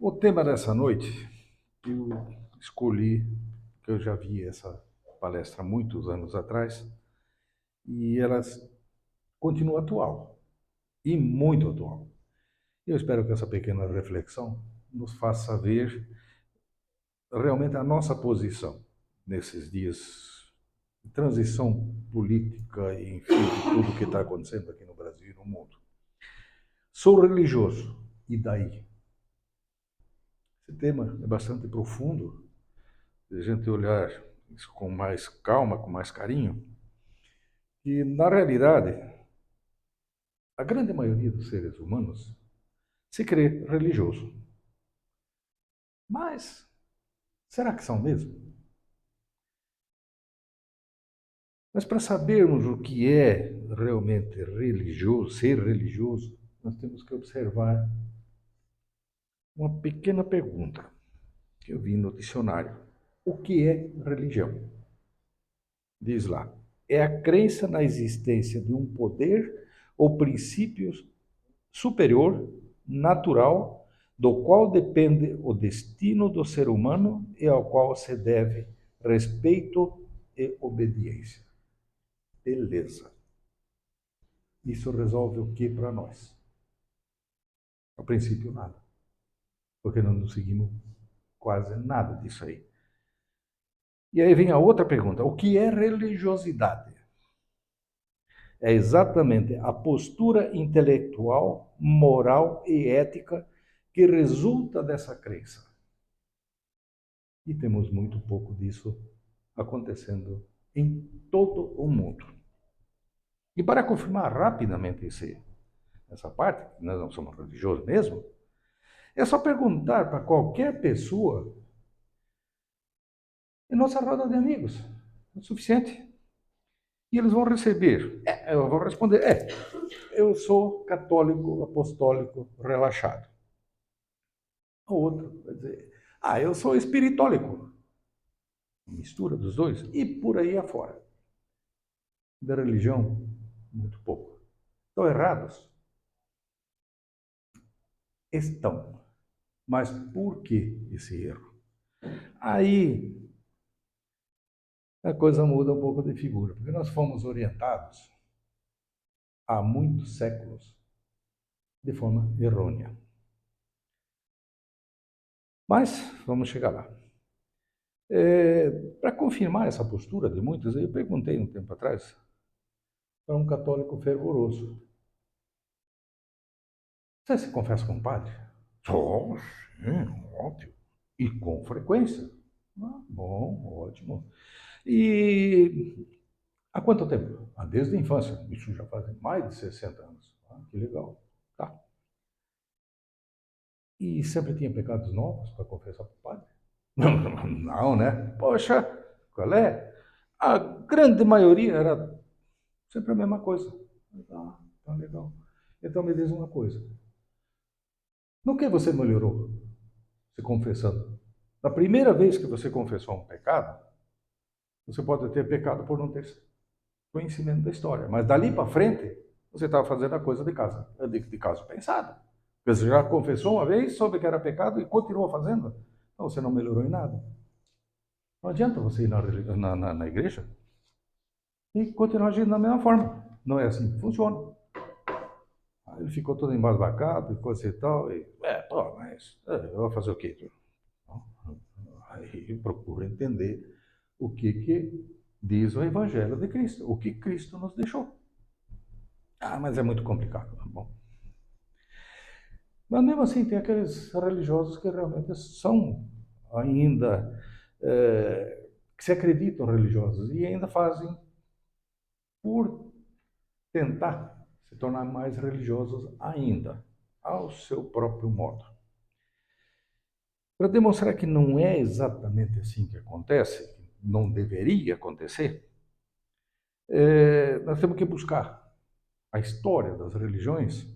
O tema dessa noite, eu escolhi, que eu já vi essa palestra há muitos anos atrás, e ela continua atual, e muito atual. Eu espero que essa pequena reflexão nos faça ver realmente a nossa posição nesses dias de transição política e, enfim, de tudo que está acontecendo aqui no Brasil e no mundo. Sou religioso, e daí? Esse tema é bastante profundo, de a gente olhar isso com mais calma, com mais carinho, e na realidade, a grande maioria dos seres humanos se crê religioso. Mas será que são mesmo? Mas para sabermos o que é realmente religioso, ser religioso, nós temos que observar uma pequena pergunta que eu vi no dicionário. O que é religião? Diz lá, é a crença na existência de um poder ou princípio superior, natural, do qual depende o destino do ser humano e ao qual se deve respeito e obediência. Beleza. Isso resolve o que para nós? A princípio, nada. Porque nós não seguimos quase nada disso aí. E aí vem a outra pergunta: o que é religiosidade? É exatamente a postura intelectual, moral e ética que resulta dessa crença. E temos muito pouco disso acontecendo em todo o mundo. E para confirmar rapidamente essa parte, que nós não somos religiosos mesmo, é só perguntar para qualquer pessoa em nossa roda de amigos. É o suficiente. E eles vão receber. Eu vou responder, eu sou católico, apostólico, relaxado. O outro vai dizer, eu sou espiritólico. Mistura dos dois e por aí afora. Da religião, muito pouco. Estão errados? Estão. Mas por que esse erro? Aí a coisa muda um pouco de figura, porque nós fomos orientados há muitos séculos de forma errônea. Mas vamos chegar lá. Para confirmar essa postura de muitos, eu perguntei um tempo atrás para um católico fervoroso: você se confessa com o padre? Só, sim, óbvio. E com frequência. Bom, ótimo. E há quanto tempo? Desde a infância. Isso já faz mais de 60 anos. Que legal. Tá. E sempre tinha pecados novos para confessar para o padre? Não, né? Poxa, qual é? A grande maioria era sempre a mesma coisa. Tá legal. Então me diz uma coisa. No que você melhorou se confessando? Na primeira vez que você confessou um pecado, você pode ter pecado por não ter conhecimento da história. Mas dali para frente, você estava fazendo a coisa de casa, de caso pensado. Você já confessou uma vez, soube que era pecado e continuou fazendo. Então você não melhorou em nada. Não adianta você ir na igreja e continuar agindo da mesma forma. Não é assim que funciona. Aí ele ficou todo embasbacado e coisa e tal. Mas eu vou fazer o quê? Aí procura entender o que diz o Evangelho de Cristo, o que Cristo nos deixou. Mas é muito complicado. Bom, mas mesmo assim, tem aqueles religiosos que realmente são ainda, que se acreditam religiosos e ainda fazem por tentar se tornar mais religiosos ainda, ao seu próprio modo. Para demonstrar que não é exatamente assim que acontece, não deveria acontecer, nós temos que buscar a história das religiões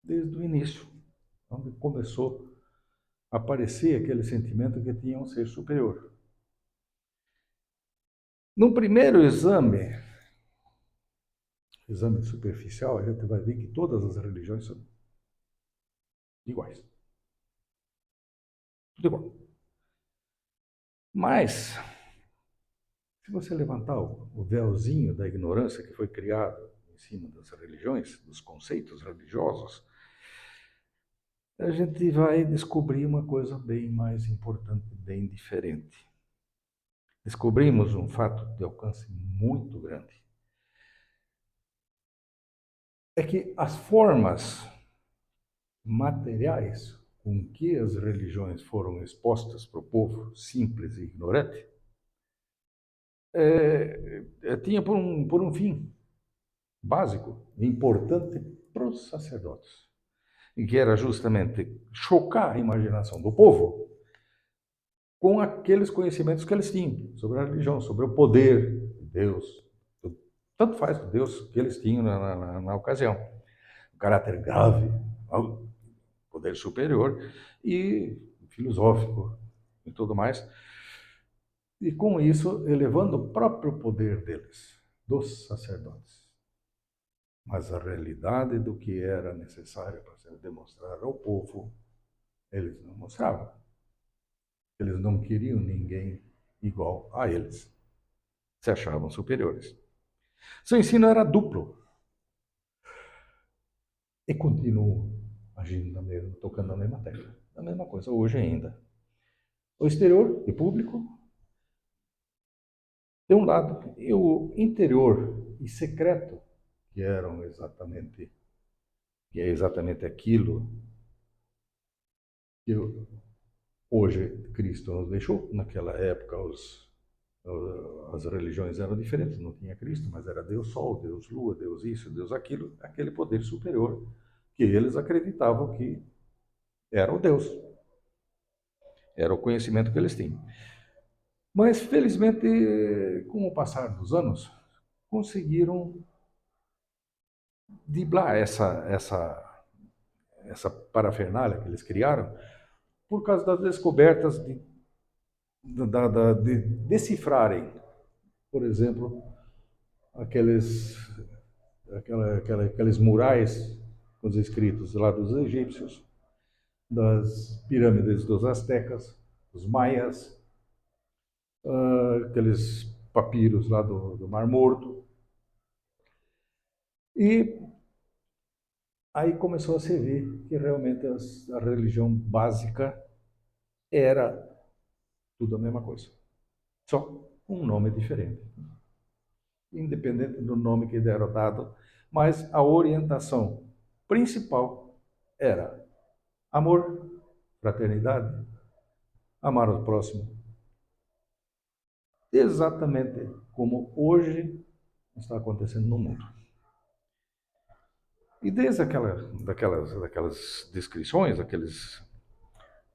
desde o início, onde começou a aparecer aquele sentimento que tinha um ser superior. No primeiro exame superficial, a gente vai ver que todas as religiões são iguais. tudo igual. Mas, se você levantar o véuzinho da ignorância que foi criado em cima das religiões, dos conceitos religiosos, a gente vai descobrir uma coisa bem mais importante, bem diferente. Descobrimos um fato de alcance muito grande. É que as formas materiais com que as religiões foram expostas para o povo simples e ignorante, tinha por um fim básico, importante para os sacerdotes, e que era justamente chocar a imaginação do povo com aqueles conhecimentos que eles tinham sobre a religião, sobre o poder de Deus, tanto faz o Deus que eles tinham na ocasião, o caráter grave, o poder superior e filosófico e tudo mais, e com isso elevando o próprio poder deles, dos sacerdotes. Mas a realidade do que era necessário para ser demonstrado ao povo, eles não mostravam. Eles não queriam ninguém igual a eles. Se achavam superiores. Seu ensino era duplo. E continuam agindo na mesma, tocando na mesma tecla. A mesma coisa hoje ainda. O exterior e público, de um lado, e o interior e secreto, que eram exatamente, que é exatamente aquilo que hoje Cristo nos deixou. Naquela época as religiões eram diferentes, não tinha Cristo, mas era Deus Sol, Deus Lua, Deus isso, Deus aquilo, aquele poder superior que eles acreditavam que era o Deus, era o conhecimento que eles tinham. Mas, felizmente, com o passar dos anos, conseguiram driblar essa parafernália que eles criaram por causa das descobertas de decifrarem, por exemplo, aqueles murais com os escritos lá dos egípcios, das pirâmides dos astecas, dos maias, aqueles papiros lá do Mar Morto. E aí começou a se ver que realmente a religião básica era tudo a mesma coisa, só com um nome diferente. Independente do nome que deram dado, mas a orientação principal era amor, fraternidade, amar o próximo. Exatamente como hoje está acontecendo no mundo. E desde daquelas descrições,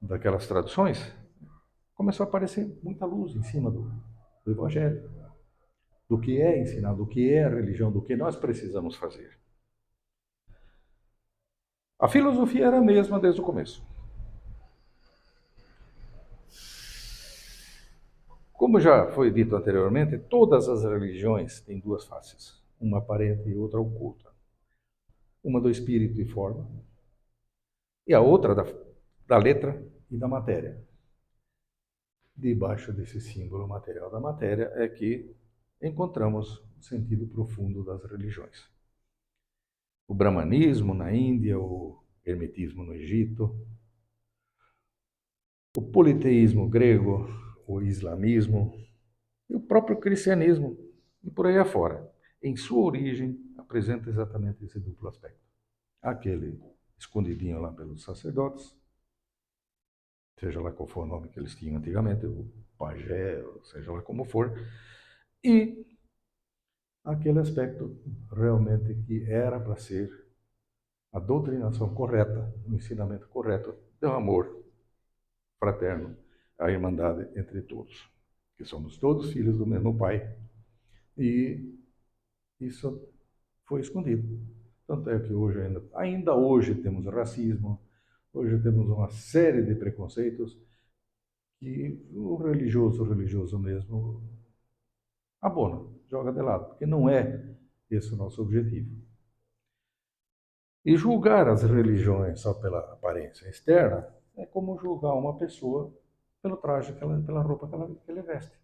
daquelas traduções, começou a aparecer muita luz em cima do Evangelho, do que é ensinado, do que é a religião, do que nós precisamos fazer. A filosofia era a mesma desde o começo. Como já foi dito anteriormente, todas as religiões têm duas faces, uma aparente e outra oculta. Uma do espírito e forma, e a outra da letra e da matéria. Debaixo desse símbolo material da matéria é que encontramos o sentido profundo das religiões. O brahmanismo na Índia, o hermetismo no Egito, o politeísmo grego, o islamismo e o próprio cristianismo, e por aí afora. Em sua origem, apresenta exatamente esse duplo aspecto. Aquele escondidinho lá pelos sacerdotes, seja lá qual for o nome que eles tinham antigamente, o pajé, seja lá como for, e aquele aspecto realmente que era para ser a doutrinação correta, o ensinamento correto do amor fraterno, a irmandade entre todos, que somos todos filhos do mesmo Pai, e isso foi escondido. Tanto é que hoje ainda hoje temos racismo, hoje temos uma série de preconceitos que o religioso mesmo, abona, joga de lado, porque não é esse o nosso objetivo. E julgar as religiões só pela aparência externa é como julgar uma pessoa pelo traje, pela roupa que ele veste.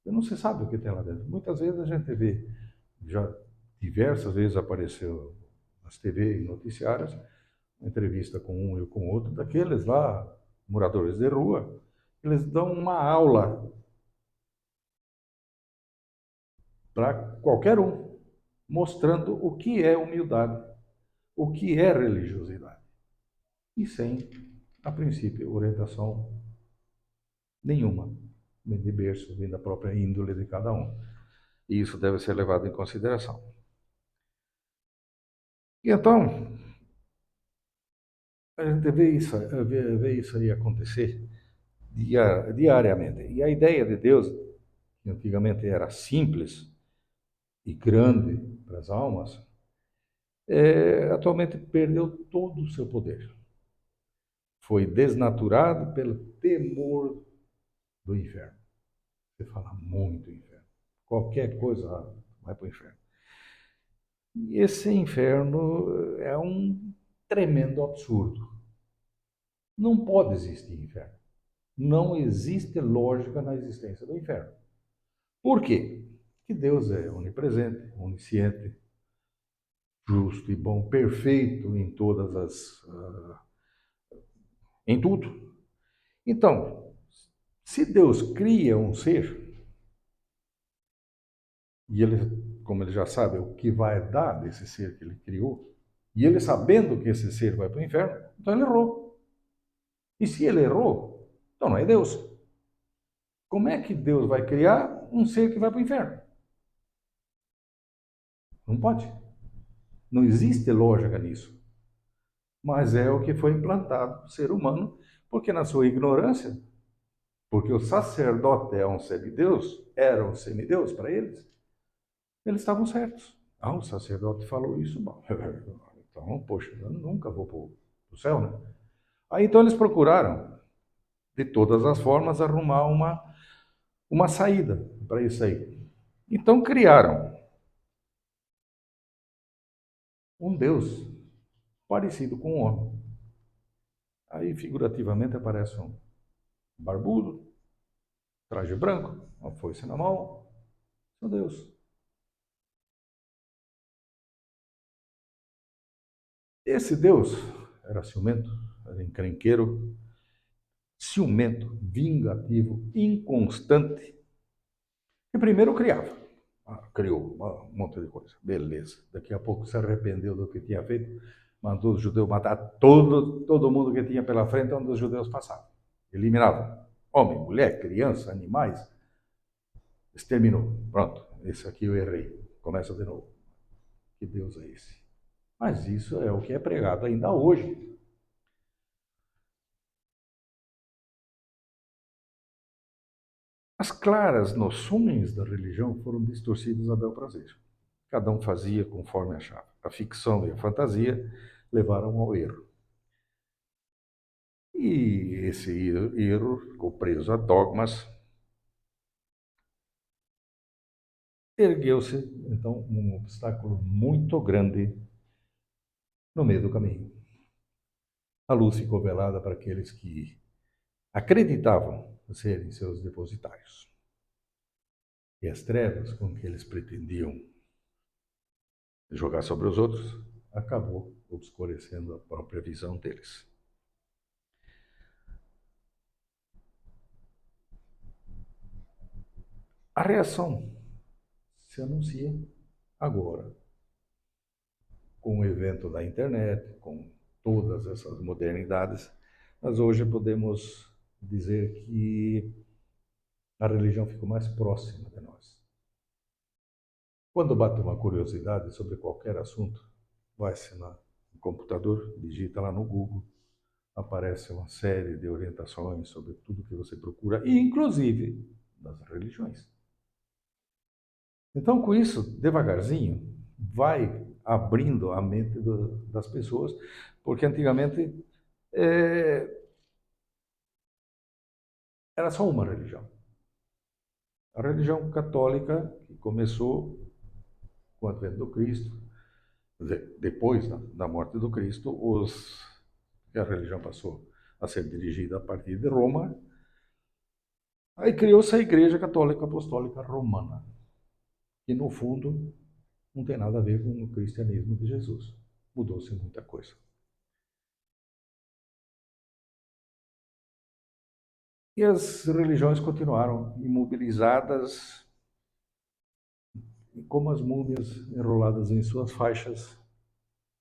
E não se sabe o que tem lá dentro. Muitas vezes a gente vê, já diversas vezes apareceu nas TV e noticiários, uma entrevista com um e com outro, daqueles lá, moradores de rua, eles dão uma aula para qualquer um, mostrando o que é humildade, o que é religiosidade. E sem, a princípio, orientação nenhuma, nem de berço, nem da própria índole de cada um. E isso deve ser levado em consideração. E então, a gente vê isso aí acontecer diariamente. E a ideia de Deus, que antigamente era simples e grande para as almas, atualmente perdeu todo o seu poder. Foi desnaturado pelo temor do inferno. Você fala muito inferno. Qualquer coisa vai para o inferno. E esse inferno é um tremendo absurdo. Não pode existir inferno. Não existe lógica na existência do inferno. Por quê? Porque Deus é onipresente, onisciente, justo e bom, perfeito em todas em tudo. Então, se Deus cria um ser, e ele, como ele já sabe o que vai dar desse ser que ele criou, e ele sabendo que esse ser vai para o inferno, então ele errou. E se ele errou, então não é Deus. Como é que Deus vai criar um ser que vai para o inferno? Não pode. Não existe lógica nisso. Mas é o que foi implantado no ser humano, porque na sua ignorância, porque o sacerdote é um semideus, era um semideus para eles estavam certos. Ah, o sacerdote falou isso, bom, então, poxa, eu nunca vou para o céu, né? Aí então eles procuraram, de todas as formas, arrumar uma saída para isso aí. Então criaram um Deus parecido com um homem. Aí, figurativamente, aparece um barbudo, traje branco, uma foice na mão. Meu Deus. Esse Deus era ciumento, era encrenqueiro, ciumento, vingativo, inconstante. E primeiro criava. Criou um monte de coisa. Beleza. Daqui a pouco se arrependeu do que tinha feito, mandou os judeus matar todo mundo que tinha pela frente onde os judeus passavam. Eliminavam. Homem, mulher, criança, animais. Exterminou. Pronto. Esse aqui eu errei. Começa de novo. Que Deus é esse? Mas isso é o que é pregado ainda hoje. As claras noções da religião foram distorcidas a bel prazer. Cada um fazia conforme achava. A ficção e a fantasia levaram ao erro. E esse erro ficou preso a dogmas. Ergueu-se, então, um obstáculo muito grande no meio do caminho. A luz ficou velada para aqueles que acreditavam serem seus depositários. E as trevas com que eles pretendiam jogar sobre os outros acabou obscurecendo a própria visão deles. A reação se anuncia agora, com o evento da internet, com todas essas modernidades, mas hoje podemos dizer que a religião ficou mais próxima de nós. Quando bate uma curiosidade sobre qualquer assunto, vai-se no computador, digita lá no Google, aparece uma série de orientações sobre tudo que você procura, e inclusive das religiões. Então, com isso, devagarzinho, vai abrindo a mente das pessoas, porque antigamente era só uma religião. A religião católica, que começou com o advento do Cristo, depois da morte do Cristo, a religião passou a ser dirigida a partir de Roma. Aí criou-se a Igreja Católica Apostólica Romana, que no fundo não tem nada a ver com o cristianismo de Jesus. Mudou-se muita coisa. E as religiões continuaram imobilizadas, como as múmias enroladas em suas faixas,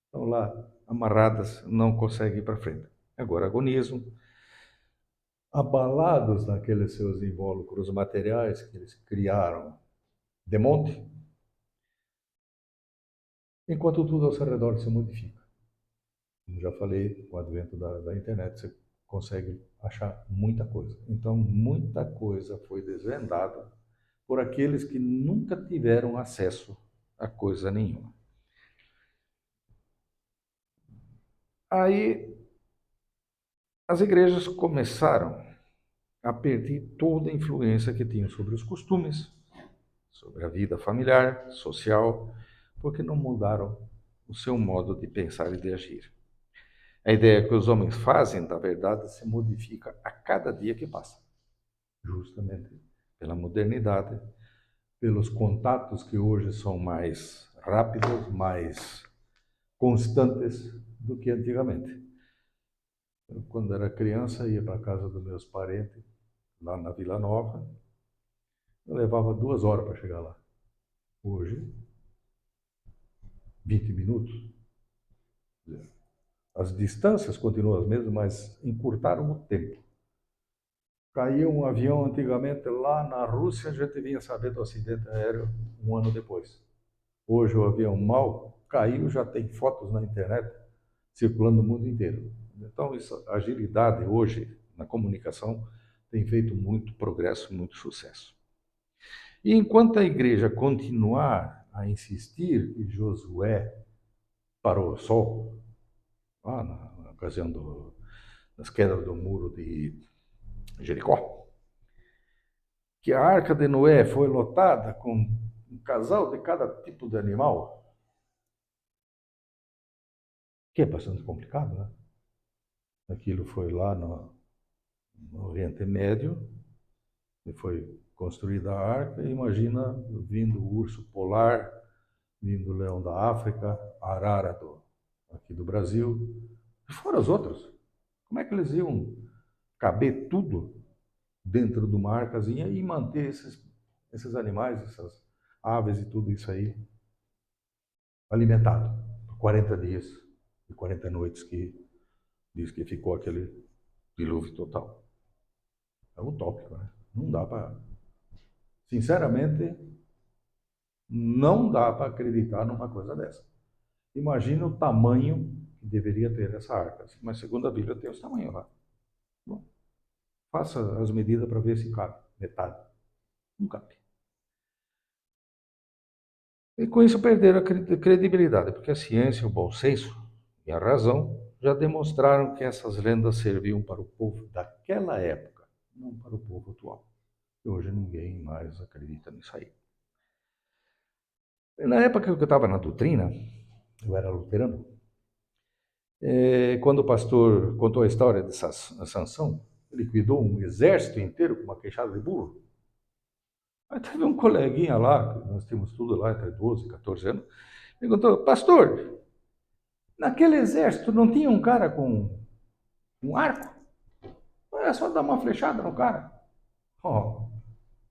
estão lá amarradas, não conseguem ir para frente. Agora, agonismo, abalados naqueles seus invólucros materiais que eles criaram de monte, enquanto tudo ao seu redor se modifica. Como já falei, com o advento da internet, você consegue achar muita coisa. Então, muita coisa foi desvendada por aqueles que nunca tiveram acesso a coisa nenhuma. Aí, as igrejas começaram a perder toda a influência que tinham sobre os costumes, sobre a vida familiar, social, porque não mudaram o seu modo de pensar e de agir. A ideia que os homens fazem, na verdade, se modifica a cada dia que passa, justamente pela modernidade, pelos contatos que hoje são mais rápidos, mais constantes do que antigamente. Eu, quando era criança, ia para a casa dos meus parentes, lá na Vila Nova, eu levava 2 horas para chegar lá. Hoje, 20 minutos. As distâncias continuam as mesmas, mas encurtaram o tempo. Caiu um avião antigamente lá na Rússia, a gente vinha saber do acidente aéreo um ano depois. Hoje o avião mal caiu, já tem fotos na internet circulando no mundo inteiro. Então, a agilidade hoje na comunicação tem feito muito progresso, muito sucesso. E enquanto a igreja continuar a insistir que Josué parou o sol, lá na ocasião das quedas do muro de Jericó, que a arca de Noé foi lotada com um casal de cada tipo de animal, que é bastante complicado, né? Aquilo foi lá no Oriente Médio, e foi construída a arca, e imagina vindo o urso polar, vindo o leão da África, a arara aqui do Brasil, e fora os outros. Como é que eles iam caber tudo dentro de uma arcazinha e manter esses animais, essas aves e tudo isso aí alimentado por 40 dias e 40 noites que diz que ficou aquele dilúvio total? É utópico, né? Não dá para... Sinceramente, não dá para acreditar numa coisa dessa. Imagina o tamanho que deveria ter essa arca. Mas segundo a Bíblia tem os tamanhos lá. Bom, faça as medidas para ver se cabe. Metade. Não cabe. E com isso perderam a credibilidade, porque a ciência, o bom senso e a razão já demonstraram que essas lendas serviam para o povo daquela época, não para o povo atual. E hoje ninguém mais acredita nisso aí. Na época que eu estava na doutrina, eu era luterano, quando o pastor contou a história de Sansão, ele cuidou um exército inteiro com uma queixada de burro. Aí teve um coleguinha lá, nós tínhamos tudo lá entre 12 e 14 anos, perguntou: pastor, naquele exército não tinha um cara com um arco? Era só dar uma flechada no cara. Oh,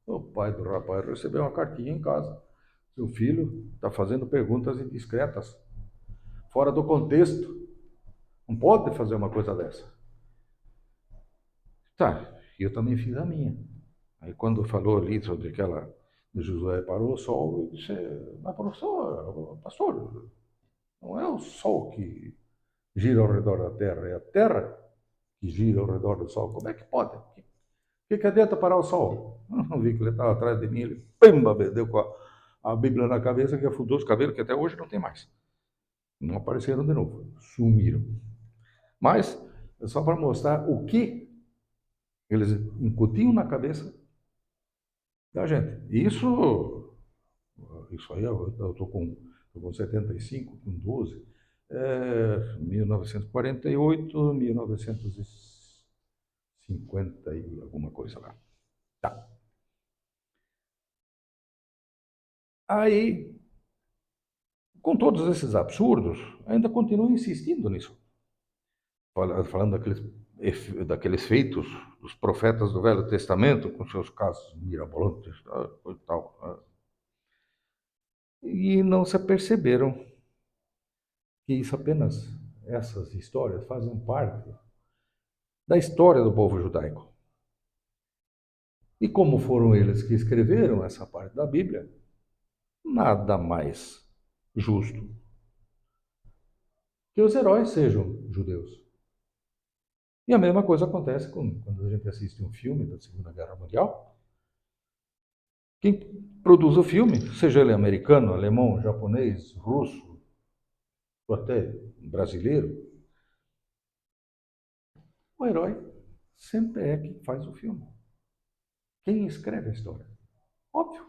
o pai do rapaz recebeu uma cartinha em casa. Seu filho está fazendo perguntas indiscretas, fora do contexto. Não pode fazer uma coisa dessa. Tá, eu também fiz a minha. Aí quando falou ali sobre aquela de Josué parou o sol, eu disse: mas professor, pastor, não é o sol que gira ao redor da Terra, é a Terra que gira ao redor do sol. Como é que pode? O que adianta parar o sol? Eu não vi que ele estava atrás de mim, ele pimba, deu com a Bíblia na cabeça, que afundou os cabelos, que até hoje não tem mais. Não apareceram de novo, sumiram. Mas é só para mostrar o que eles incutiam na cabeça da gente. Isso aí, eu estou com 75, com 12, 1948, 1900 50 e alguma coisa lá. Tá. Aí, com todos esses absurdos, ainda continua insistindo nisso. Falando daqueles feitos dos profetas do Velho Testamento, com seus casos mirabolantes e tal. E não se aperceberam que isso apenas, essas histórias fazem parte da história do povo judaico. E como foram eles que escreveram essa parte da Bíblia, nada mais justo que os heróis sejam judeus. E a mesma coisa acontece quando a gente assiste um filme da Segunda Guerra Mundial. Quem produz o filme, seja ele americano, alemão, japonês, russo, ou até brasileiro, o herói sempre é quem faz o filme. Quem escreve a história. Óbvio.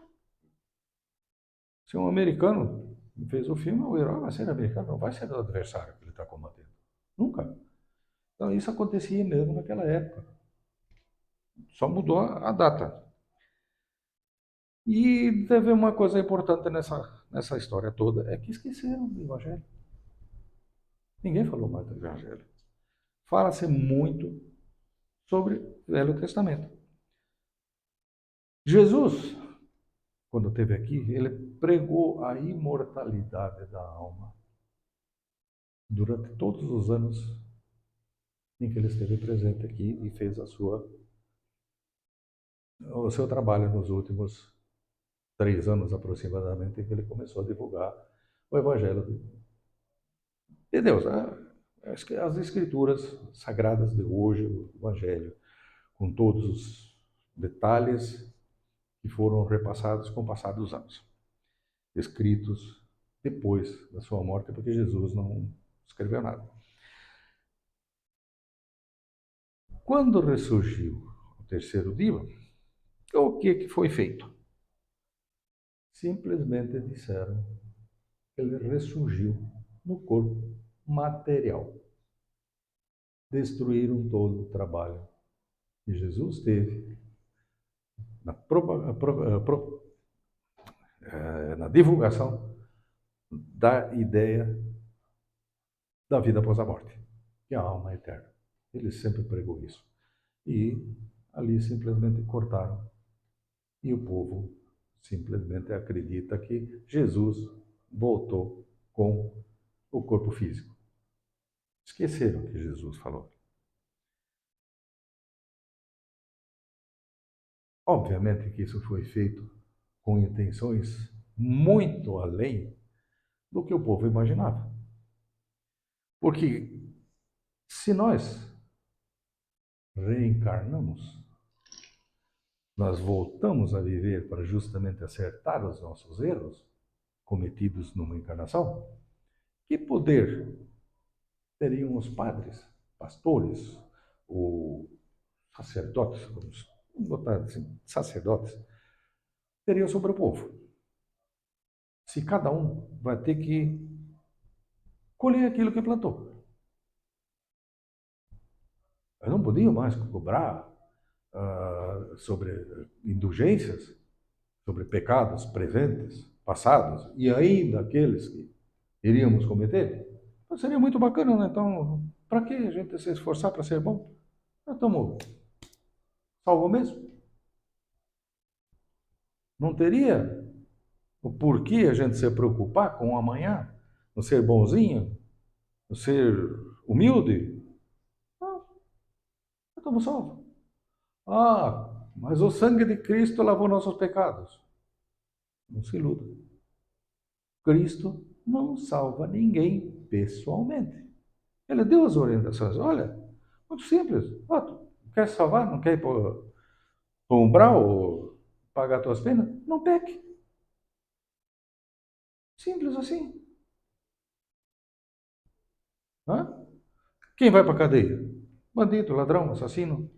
Se um americano fez o filme, o herói vai ser americano, não vai ser o adversário que ele está combatendo. Nunca. Então isso acontecia mesmo naquela época. Só mudou a data. E teve uma coisa importante nessa história toda, é que esqueceram do Evangelho. Ninguém falou mais do Evangelho. Fala-se muito sobre o Velho Testamento. Jesus, quando esteve aqui, ele pregou a imortalidade da alma durante todos os anos em que ele esteve presente aqui e fez o seu trabalho nos últimos 3 anos aproximadamente, em que ele começou a divulgar o Evangelho de Deus. As Escrituras sagradas de hoje, o Evangelho, com todos os detalhes que foram repassados com o passar dos anos, escritos depois da sua morte, porque Jesus não escreveu nada. Quando ressurgiu o terceiro dia, o que foi feito? Simplesmente disseram que ele ressurgiu no corpo material. Destruíram todo o trabalho que Jesus teve na divulgação da ideia da vida após a morte, que é a alma eterna. Ele sempre pregou isso. E ali simplesmente cortaram. E o povo simplesmente acredita que Jesus voltou com o corpo físico. Esqueceram que Jesus falou. Obviamente que isso foi feito com intenções muito além do que o povo imaginava. Porque se nós reencarnamos, nós voltamos a viver para justamente acertar os nossos erros cometidos numa encarnação, que poder teriam os padres, pastores, ou sacerdotes, vamos botar assim, sacerdotes, teriam sobre o povo? Se cada um vai ter que colher aquilo que plantou. Eu não podia mais cobrar sobre indulgências, sobre pecados presentes, passados, e ainda aqueles que iríamos cometer. Então, seria muito bacana, né? Então, para que a gente se esforçar para ser bom? Nós estamos salvos mesmo. Não teria o porquê a gente se preocupar com o amanhã, no ser bonzinho, no ser humilde. Não, estamos salvos. Ah, mas o sangue de Cristo lavou nossos pecados. Não se iluda. Cristo não salva ninguém pessoalmente. Ele deu as orientações. Olha, muito simples. Ah, tu quer salvar? Não quer ir para o umbral ou pagar tuas penas? Não peque. Simples assim. Hã? Quem vai para a cadeia? Bandido, ladrão, assassino.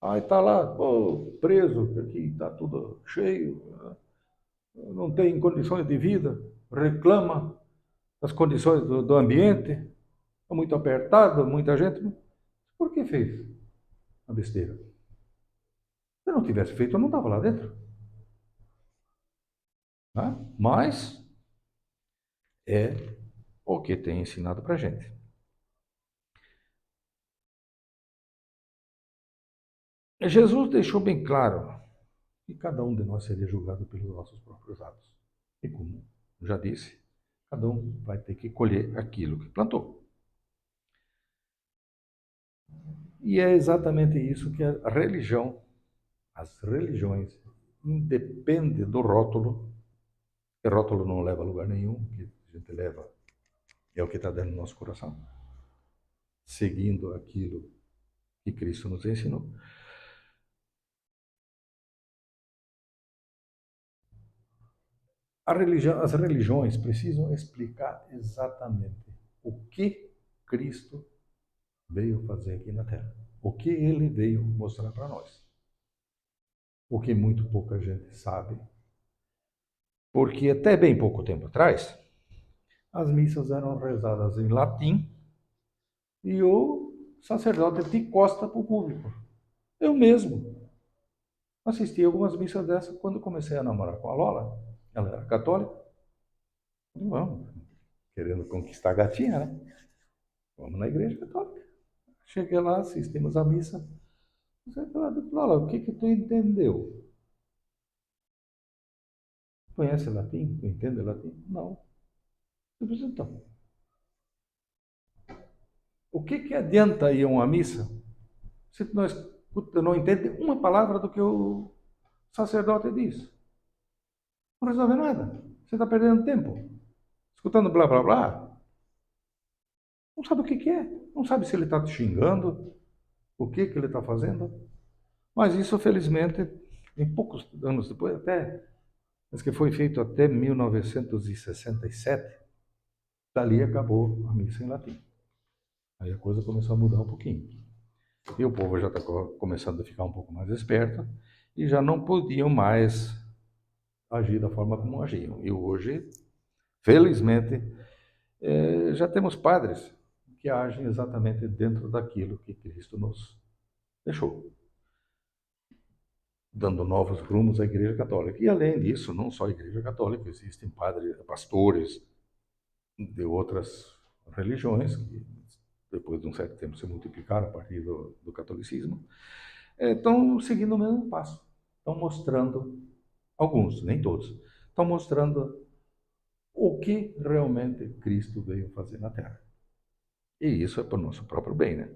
Aí está lá, pô, preso, aqui está tudo cheio, não tem condições de vida, reclama das condições do ambiente, é muito apertado, muita gente. Por que fez? a besteira. Se eu não tivesse feito, eu não estava lá dentro. Tá? Mas é o que tem ensinado para a gente. Jesus deixou bem claro que cada um de nós seria julgado pelos nossos próprios atos. E como já disse, cada um vai ter que colher aquilo que plantou. E é exatamente isso que a religião, as religiões, independe do rótulo, e rótulo não leva a lugar nenhum, o que a gente leva é o que está dentro do nosso coração, seguindo aquilo que Cristo nos ensinou. As religiões precisam explicar exatamente o que Cristo veio fazer aqui na Terra, o que ele veio mostrar para nós. O que muito pouca gente sabe, porque até bem pouco tempo atrás, as missas eram rezadas em latim e o sacerdote de costa para o público. Eu mesmo assisti algumas missas dessas quando comecei a namorar com a Lola. Ela era católica. Vamos, querendo conquistar a gatinha, né? Vamos na igreja católica. Cheguei lá, assistimos a missa. Você fala, Lola, o que tu entendeu? Conhece latim? Tu entende latim? Não. Eu disse, então, o que adianta ir a uma missa se nós não entende uma palavra do que o sacerdote diz? Não resolve nada. Você está perdendo tempo. Escutando blá blá blá. Não sabe o que é. Não sabe se ele está te xingando, o que ele está fazendo. Mas isso, felizmente, em poucos anos depois, até, mas que foi feito até 1967, dali acabou a missa em latim. Aí a coisa começou a mudar um pouquinho. E o povo já está começando a ficar um pouco mais esperto e já não podiam mais agir da forma como agiam. E hoje, felizmente, já temos padres que agem exatamente dentro daquilo que Cristo nos deixou, dando novos rumos à Igreja Católica. E além disso, não só a Igreja Católica, existem padres, pastores de outras religiões que depois de um certo tempo se multiplicaram a partir do catolicismo, estão seguindo o mesmo passo. Estão mostrando, alguns, nem todos, estão mostrando o que realmente Cristo veio fazer na Terra. E isso é para o nosso próprio bem, né?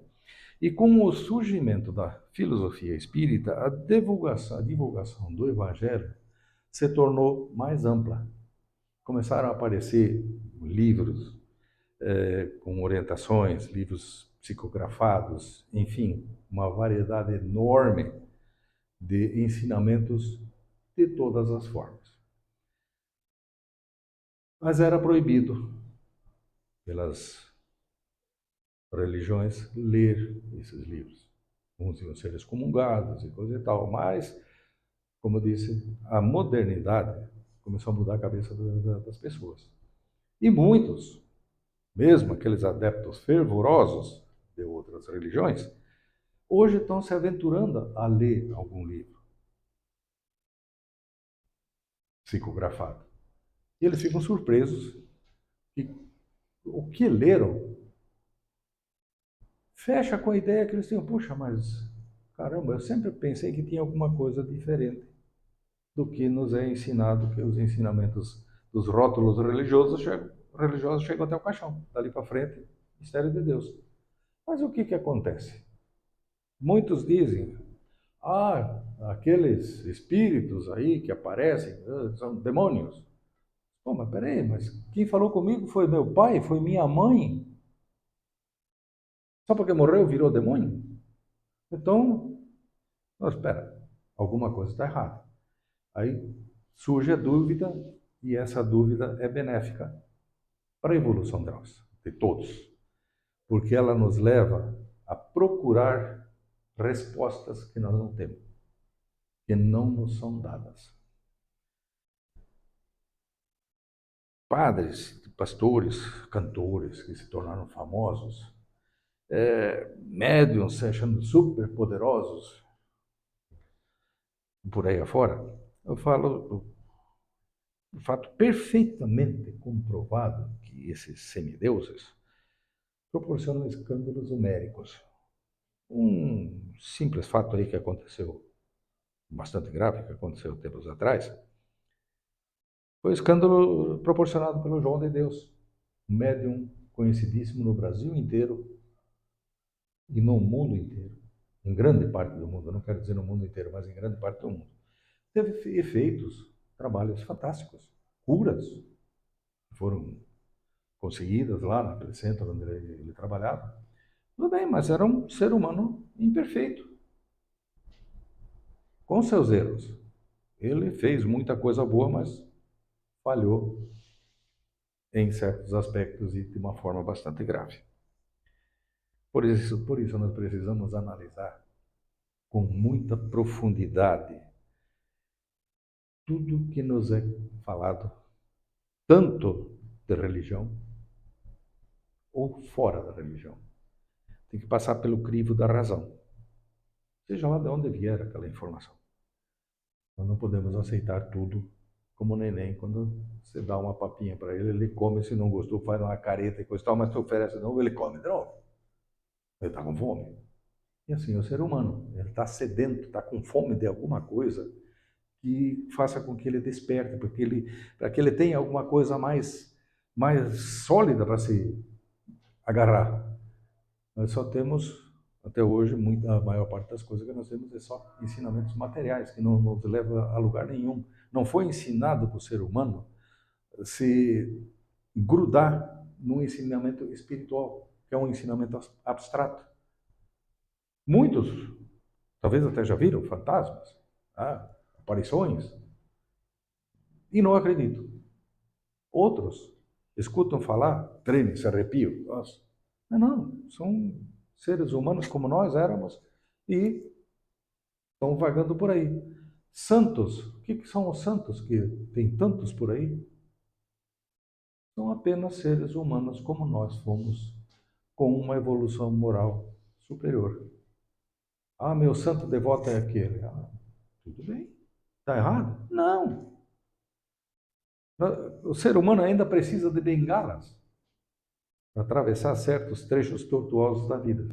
E com o surgimento da filosofia espírita, a divulgação do Evangelho se tornou mais ampla. Começaram a aparecer livros com orientações, livros psicografados, enfim, uma variedade enorme de ensinamentos de todas as formas. Mas era proibido pelas religiões ler esses livros. Uns iam ser excomungados e coisa e tal, mas, como eu disse, a modernidade começou a mudar a cabeça das pessoas. E muitos, mesmo aqueles adeptos fervorosos de outras religiões, hoje estão se aventurando a ler algum livro psicografado. E eles ficam surpresos que o que leram fecha com a ideia que eles tinham. Puxa, mas caramba, eu sempre pensei que tinha alguma coisa diferente do que nos é ensinado, que os ensinamentos dos rótulos religiosos chegam até o caixão. Dali para frente, mistério de Deus. Mas o que acontece? Muitos dizem, aqueles espíritos aí que aparecem são demônios. Pô, mas peraí, mas quem falou comigo foi meu pai, foi minha mãe. Só porque morreu virou demônio? Então, não, espera, alguma coisa está errada. Aí surge a dúvida, e essa dúvida é benéfica para a evolução de nós, de todos, porque ela nos leva a procurar respostas que nós não temos, que não nos são dadas. Padres, pastores, cantores que se tornaram famosos, médiums se achando super poderosos por aí afora. Eu falo o fato perfeitamente comprovado que esses semideuses proporcionam escândalos homéricos. Um simples fato aí que aconteceu, bastante grave, que aconteceu tempos atrás, foi o escândalo proporcionado pelo João de Deus, um médium conhecidíssimo no Brasil inteiro e no mundo inteiro, em grande parte do mundo, não quero dizer no mundo inteiro, mas em grande parte do mundo. Teve efeitos, trabalhos fantásticos, curas foram conseguidas lá naquele centro onde ele trabalhava. Tudo bem, mas era um ser humano imperfeito, com seus erros. Ele fez muita coisa boa, mas falhou em certos aspectos e de uma forma bastante grave. Por isso nós precisamos analisar com muita profundidade tudo que nos é falado, tanto de religião ou fora da religião. Tem que passar pelo crivo da razão, seja lá de onde vier aquela informação. Nós não podemos aceitar tudo como neném. Quando você dá uma papinha para ele, ele come, se não gostou, faz uma careta e coisa e tal, mas tu oferece de novo, ele come de novo. Ele está com fome. E assim é o ser humano. Ele está sedento, está com fome de alguma coisa que faça com que ele desperte, para que ele tenha alguma coisa mais sólida para se agarrar. Nós só temos, até hoje, a maior parte das coisas que nós temos é só ensinamentos materiais, que não nos leva a lugar nenhum. Não foi ensinado para o ser humano se grudar num ensinamento espiritual, que é um ensinamento abstrato. Muitos, talvez até já viram fantasmas, aparições, e não acreditam. Outros escutam falar, tremem, se arrepiam. Nossa. Não, são seres humanos como nós éramos e estão vagando por aí. Santos, o que são os santos que tem tantos por aí? São apenas seres humanos como nós fomos, com uma evolução moral superior. Meu santo devoto é aquele. Tudo bem. Está errado? Não. O ser humano ainda precisa de bengalas para atravessar certos trechos tortuosos da vida.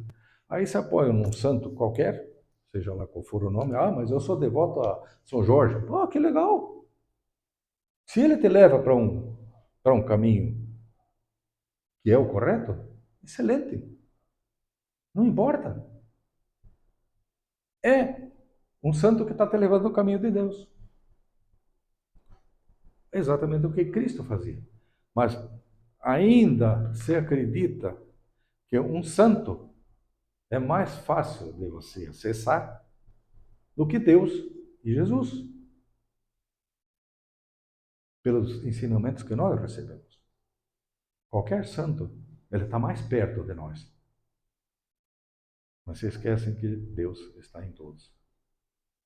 Aí se apoia num santo qualquer, seja lá qual for o nome, mas eu sou devoto a São Jorge. Que legal! Se ele te leva para um caminho que é o correto, excelente. Não importa. É um santo que está te levando no caminho de Deus. É exatamente o que Cristo fazia. Mas ainda se acredita que um santo é mais fácil de você acessar do que Deus e Jesus, pelos ensinamentos que nós recebemos. Qualquer santo, ele está mais perto de nós. Mas se esquecem que Deus está em todos.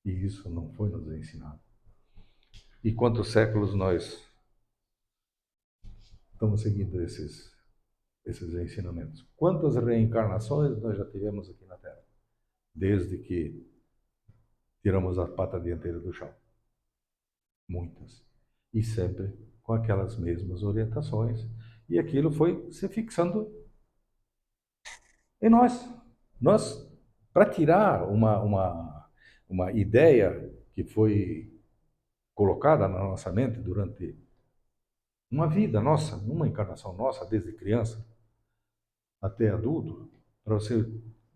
E isso não foi nos ensinado. E quantos séculos nós estamos seguindo esses ensinamentos? Quantas reencarnações nós já tivemos aqui na Terra? Desde que tiramos a pata dianteira do chão. Muitas. E sempre com aquelas mesmas orientações. E aquilo foi se fixando em nós. Nós, para tirar uma ideia que foi colocada na nossa mente durante uma vida nossa, uma encarnação nossa, desde criança até adulto, para você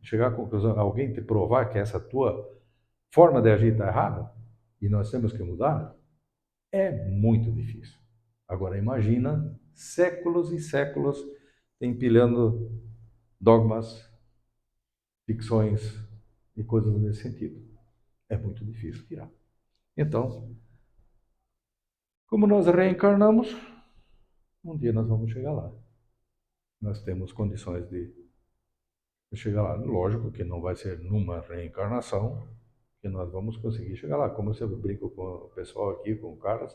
chegar à conclusão, alguém te provar que essa tua forma de agir está errada, e nós temos que mudar, é muito difícil. Agora imagina séculos e séculos empilhando dogmas, ficções e coisas nesse sentido. É muito difícil tirar. Então, como nós reencarnamos, um dia nós vamos chegar lá. Nós temos condições de chegar lá. Lógico que não vai ser numa reencarnação que nós vamos conseguir chegar lá. Como eu brinco com o pessoal aqui, com o Carlos,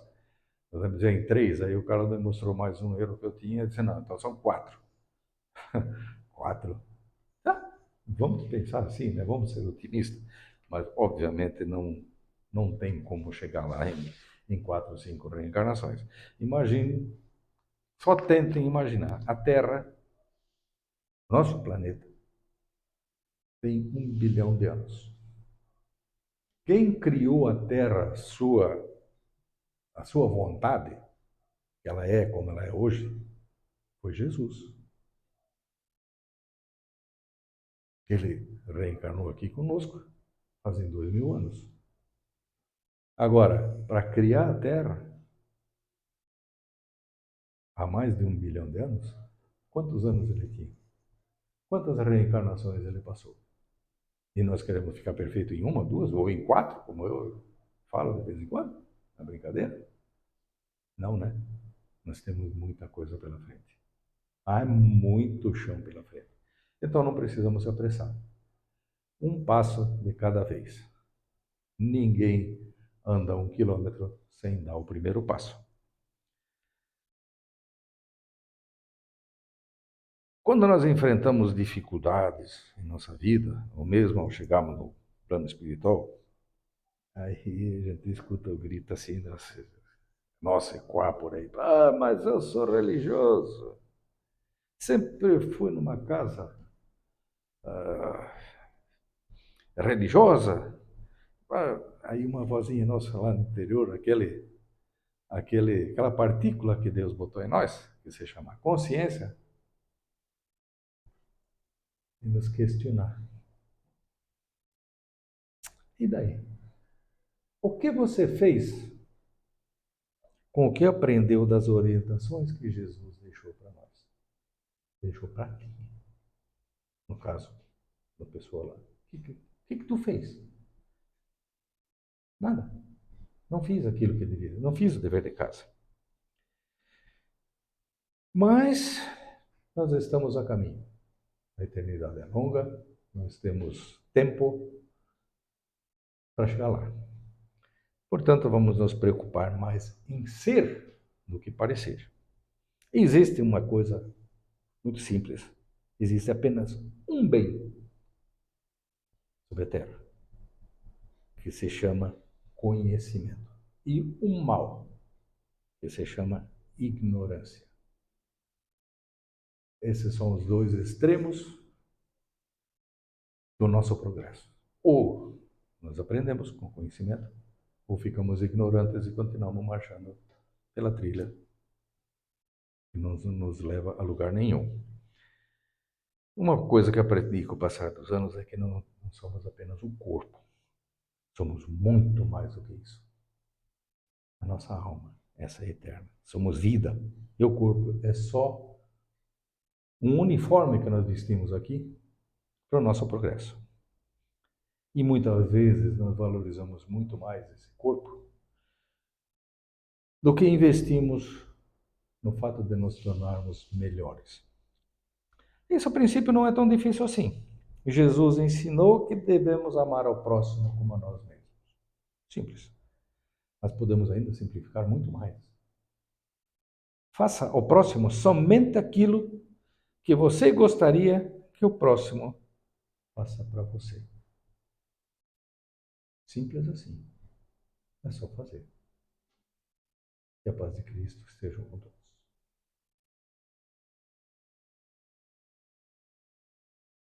nós vamos dizer em 3, aí o Carlos me mostrou mais um erro que eu tinha, e disse, não, então são 4. 4? Vamos pensar assim, né? Vamos ser otimistas, mas obviamente não tem como chegar lá em 4 ou 5 reencarnações. Imagine, só tentem imaginar, a Terra, nosso planeta, tem 1 bilhão de anos. Quem criou a Terra, a sua vontade, que ela é como ela é hoje, foi Jesus. Ele reencarnou aqui conosco, fazem 2000 anos. Agora, para criar a Terra, há mais de 1 bilhão de anos, quantos anos ele tinha? Quantas reencarnações ele passou? E nós queremos ficar perfeito em uma, duas ou em 4, como eu falo de vez em quando? Na brincadeira? Não, né? Nós temos muita coisa pela frente. Há muito chão pela frente. Então não precisamos se apressar. Um passo de cada vez. Ninguém anda 1 quilômetro sem dar o primeiro passo. Quando nós enfrentamos dificuldades em nossa vida, ou mesmo ao chegarmos no plano espiritual, aí a gente escuta o grito assim, nossa, ecoar por aí. Ah, mas eu sou religioso. Sempre fui numa casa religiosa. Ah, aí uma vozinha nossa lá no interior, aquela partícula que Deus botou em nós, que se chama consciência, e nos questionar. E daí? O que você fez com o que aprendeu das orientações que Jesus deixou para nós? Deixou para ti, no caso da pessoa lá. O que tu fez? Nada. Não fiz aquilo que devia. Não fiz o dever de casa. Mas nós estamos a caminho. A eternidade é longa, nós temos tempo para chegar lá. Portanto, vamos nos preocupar mais em ser do que parecer. Existe uma coisa muito simples. Existe apenas um bem sobre a Terra, que se chama conhecimento, e um mal, que se chama ignorância. Esses são os dois extremos do nosso progresso. Ou nós aprendemos com conhecimento, ou ficamos ignorantes e continuamos marchando pela trilha que não nos leva a lugar nenhum. Uma coisa que aprendi com o passar dos anos é que não somos apenas um corpo. Somos muito mais do que isso. A nossa alma, essa é eterna. Somos vida. E o corpo é só um uniforme que nós vestimos aqui para o nosso progresso. E muitas vezes nós valorizamos muito mais esse corpo do que investimos no fato de nos tornarmos melhores. Isso, a princípio, não é tão difícil assim. Jesus ensinou que devemos amar ao próximo como a nós mesmos. Simples. Mas podemos ainda simplificar muito mais. Faça ao próximo somente aquilo que você gostaria que o próximo faça para você. Simples assim. É só fazer. Que a paz de Cristo esteja com todos.